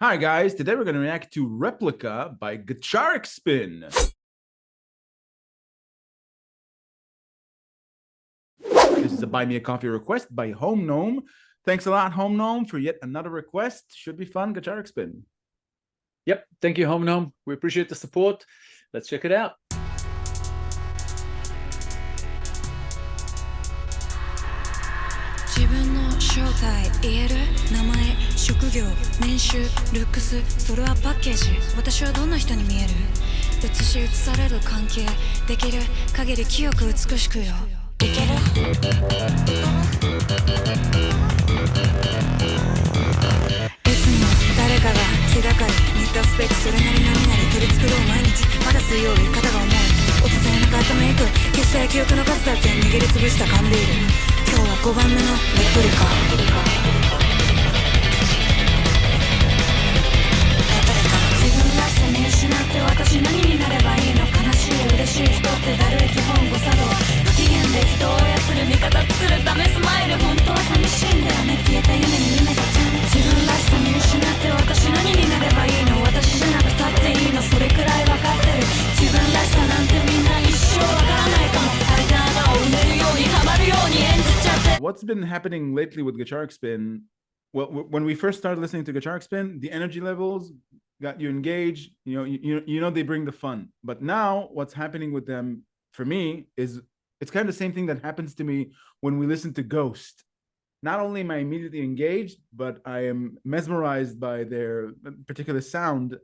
Hi guys, today we're going to react to Replica by Gacharic Spin. This is a Buy Me a Coffee request by Home Gnome. Thanks a lot, Home Gnome, for yet another request. Should be fun, Gacharic Spin. Yep, thank you, Home Gnome. We appreciate the support. Let's check it out. What's been happening lately with Gacharic Spin? Well, when we first started listening to Gacharic Spin, the energy levels got you engaged. You know they bring the fun. But now what's happening with them for me is it's kind of the same thing that happens to me when we listen to Ghost. Not only am I immediately engaged, but I am mesmerized by their particular sound.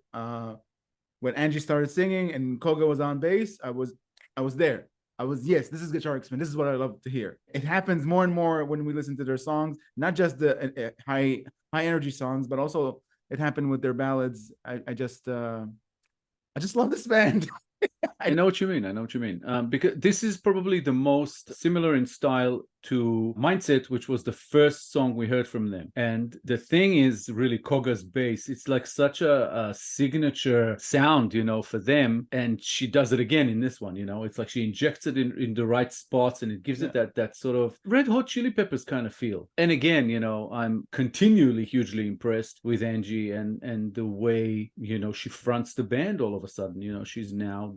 When Angie started singing and Koga was on bass, I was there. Yes, this is Gacharic Spin. This is what I love to hear. It happens more and more when we listen to their songs, not just the high energy songs, but also it happened with their ballads. I just love this band. I know what you mean. Because this is probably the most similar in style to Mindset, which was the first song we heard from them. And the thing is really Koga's bass. It's like such a signature sound, for them. And she does it again in this one, It's like she injects it in the right spots and it gives it that sort of Red Hot Chili Peppers kind of feel. And again, I'm continually hugely impressed with Angie and the way, she fronts the band all of a sudden. She's now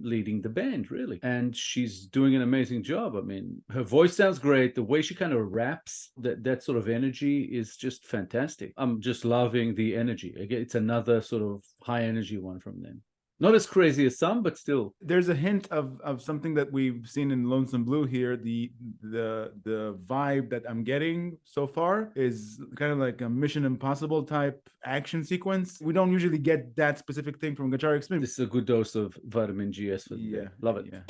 leading the band, really. And she's doing an amazing job. I mean, her voice sounds great. The way she kind of raps, that sort of energy is just fantastic. I'm just loving the energy. Again, it's another sort of high energy one from them. Not as crazy as some, but still. There's a hint of something that we've seen in Lonesome Blue here. The vibe that I'm getting so far is kind of like a Mission Impossible type action sequence. We don't usually get that specific thing from Gacharic Spin. This is a good dose of vitamin GS for the day. Love it. Yeah.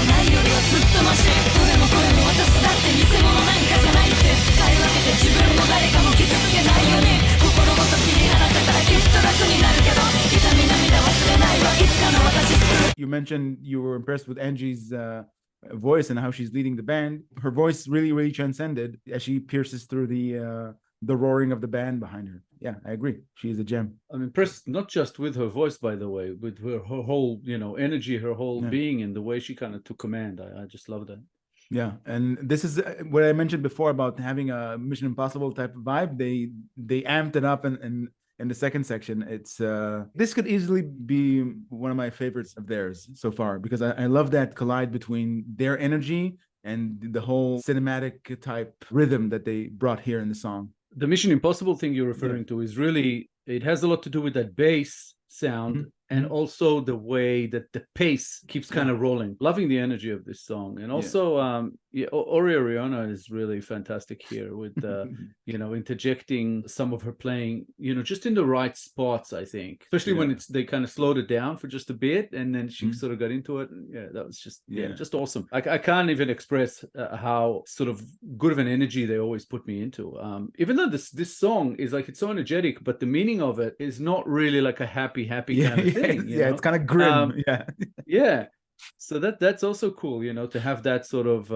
ないよりはずっとマシどれもこれも私だって偽物なんかじゃないって使い分けて自分も誰かも傷つけないように心ごと切り離せたらきっと楽になるけど痛み涙忘れないわいつかの私救う You mentioned you were impressed with Angie's voice and how she's leading the band. Her voice really transcended as she pierces through the roaring of the band behind her. Yeah, I agree. She is a gem. I'm impressed not just with her voice, by the way, with her whole, energy, her whole being, and the way she kind of took command. I just love that. Yeah, and this is what I mentioned before about having a Mission Impossible type of vibe. They amped it up in the second section. It's this could easily be one of my favorites of theirs so far because I love that collide between their energy and the whole cinematic type rhythm that they brought here in the song. The Mission Impossible thing you're referring to is really, it has a lot to do with that bass sound and also the way that the pace keeps kind of rolling. Loving the energy of this song. And also Ori Ariona is really fantastic here with interjecting some of her playing, just in the right spots, I think, especially when they kind of slowed it down for just a bit and then she sort of got into it. And that was just just awesome. I can't even express how sort of good of an energy they always put me into. Even though this song is like, it's so energetic, but the meaning of it is not really like a happy kind of thing. It's kind of grim. Yeah. So that's also cool, to have that sort of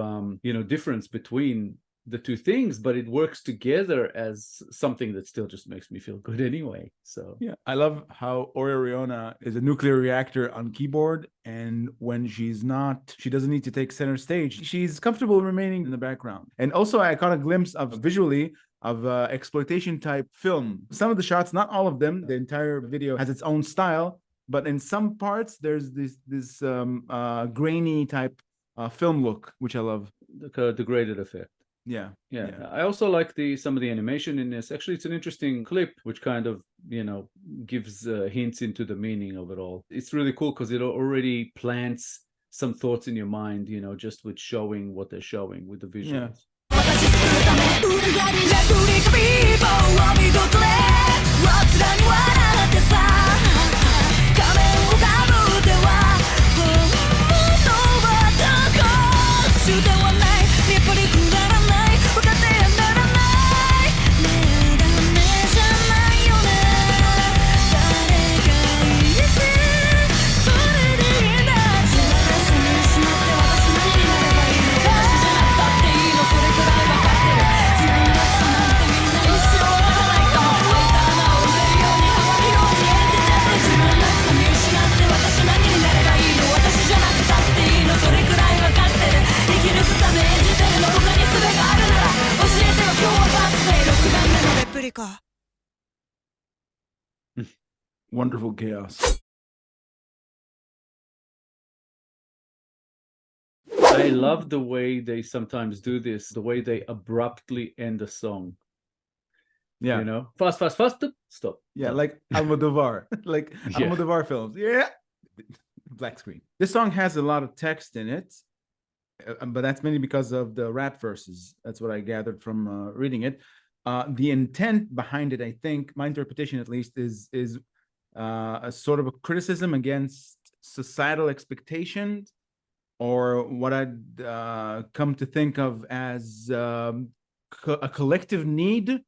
difference between the two things, but it works together as something that still just makes me feel good anyway. So I love how Ori Ariona is a nuclear reactor on keyboard, and when she doesn't need to take center stage. She's comfortable remaining in the background. And also I caught a glimpse of visually of exploitation type film. Some of the shots, not all of them, the entire video has its own style, but in some parts there's this grainy type film look, which I love. The degraded effect. Yeah. I also like some of the animation in this. Actually, it's an interesting clip which kind of gives hints into the meaning of it all. It's really cool because it already plants some thoughts in your mind, just with showing what they're showing with the visuals. リカ Wonderful chaos. I love the way they sometimes do this, the way they abruptly end a song. Yeah. You know, fast, stop. Yeah, like Almodovar, like Almodovar films. Yeah, black screen. This song has a lot of text in it, but that's mainly because of the rap verses. That's what I gathered from reading it. The intent behind it, I think, my interpretation at least, is a sort of a criticism against societal expectations, or what I'd come to think of as a collective need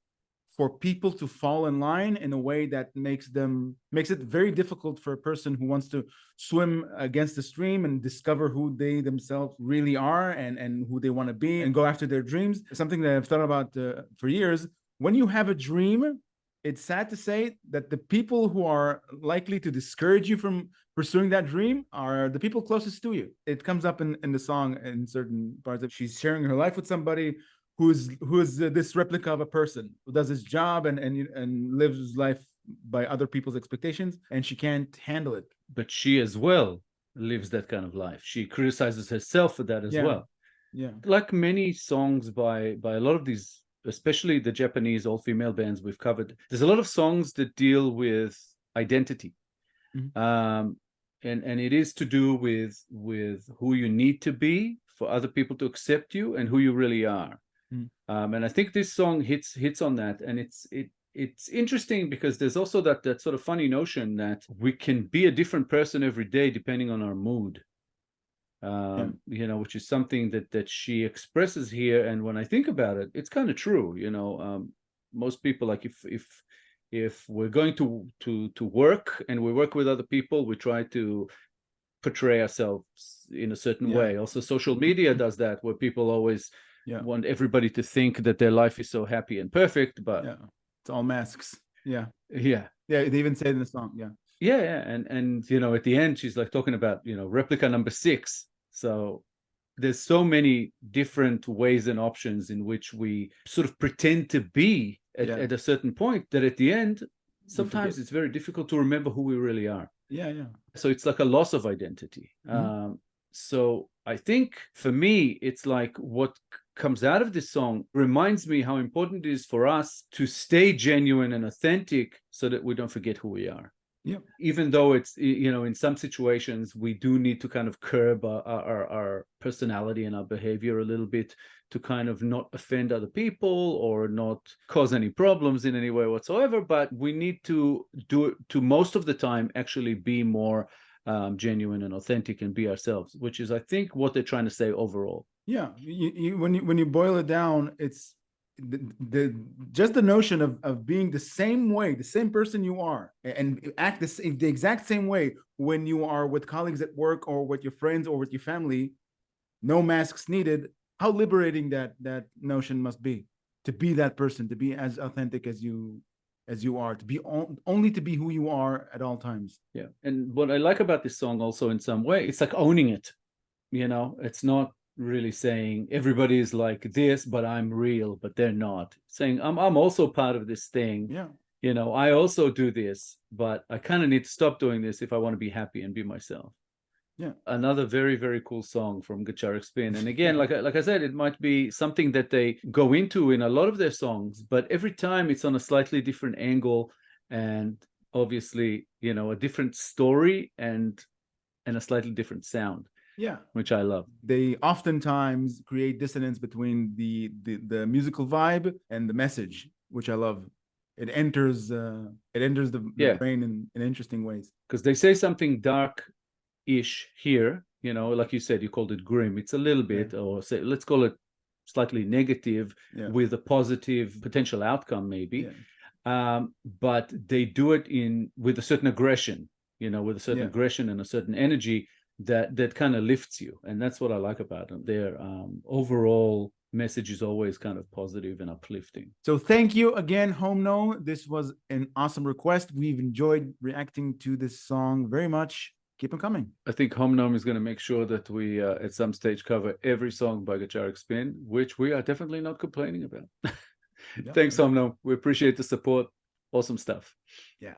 for people to fall in line in a way that makes it very difficult for a person who wants to swim against the stream and discover who they themselves really are and who they want to be and go after their dreams. Something that I've thought about for years. When you have a dream, it's sad to say that the people who are likely to discourage you from pursuing that dream are the people closest to you. It comes up in the song in certain parts of she's sharing her life with somebody who's this replica of a person who does his job and lives his life by other people's expectations, and she can't handle it. But she as well lives that kind of life. She criticizes herself for that as well. Yeah. Like many songs by a lot of these, especially the Japanese all-female bands we've covered, there's a lot of songs that deal with identity. Mm-hmm. And it is to do with who you need to be for other people to accept you and who you really are. And I think this song hits on that, and it's interesting because there's also that sort of funny notion that we can be a different person every day depending on our mood. which is something that she expresses here. And when I think about it, it's kind of true. Most people, like if we're going to work and we work with other people, we try to portray ourselves in a certain way. Also, social media does that, where people always want everybody to think that their life is so happy and perfect, but it's all masks. Yeah, they even say it in the song. And at the end she's like talking about replica number 6. So there's so many different ways and options in which we sort of pretend to be at a certain point, that at the end sometimes it's very difficult to remember who we really are. So it's like a loss of identity. So I think for me, it's like what comes out of this song reminds me how important it is for us to stay genuine and authentic so that we don't forget who we are. Even though it's, in some situations we do need to kind of curb our personality and our behavior a little bit to kind of not offend other people or not cause any problems in any way whatsoever. But we need to do it to most of the time actually be more genuine and authentic and be ourselves, which is, I think, what they're trying to say overall. When you boil it down, it's just the notion of being the same way, the same person you are, and act the exact same way when you are with colleagues at work or with your friends or with your family. No masks needed. How liberating that notion must be, to be that person, to be as authentic as you are, to be only to be who you are at all times. And what I like about this song also, in some way, it's like owning it. It's not really saying everybody is like this, but I'm real, but they're not. Saying I'm also part of this thing. I also do this, but I kind of need to stop doing this if I want to be happy and be myself. Another very, very cool song from Gacharic Spin. And again, like I said, it might be something that they go into in a lot of their songs, but every time it's on a slightly different angle, and obviously, a different story and a slightly different sound. Which I love. They oftentimes create dissonance between the musical vibe and the message, which I love. It enters the brain in interesting ways. Because they say something dark-ish here, like you said, you called it grim. It's a little bit, or say, let's call it slightly negative with a positive potential outcome, maybe. But they do it with a certain aggression, with a certain aggression and a certain energy that kind of lifts you. And that's what I like about them. Their overall message is always kind of positive and uplifting. So thank you again, Homno. This was an awesome request. We've enjoyed reacting to this song very much. Keep them coming. I think Homnom is going to make sure that we at some stage cover every song by Gacharic Spin, which we are definitely not complaining about. Thanks, Homnom. We appreciate the support. Awesome stuff.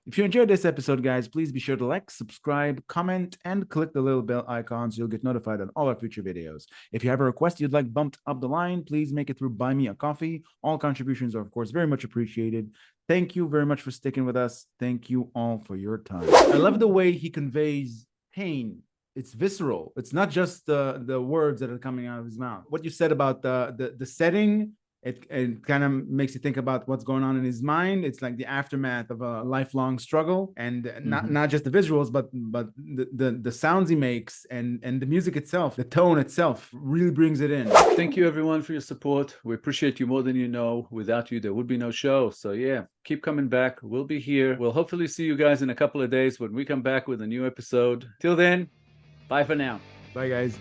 If you enjoyed this episode, guys, please be sure to like, subscribe, comment, and click the little bell icon so you'll get notified on all our future videos. If you have a request you'd like bumped up the line, please make it through Buy Me a Coffee. All contributions are, of course, very much appreciated. Thank you very much for sticking with us. Thank you all for your time. I love the way he conveys pain. It's visceral. It's not just the words that are coming out of his mouth. What you said about the setting, it kind of makes you think about what's going on in his mind. It's like the aftermath of a lifelong struggle, and not just the visuals, but the sounds he makes and the music itself, the tone itself really brings it in. Thank you everyone for your support. We appreciate you more than you know. Without you, there would be no show. So keep coming back. We'll be here. We'll hopefully see you guys in a couple of days when we come back with a new episode. Till then, bye for now. Bye, guys.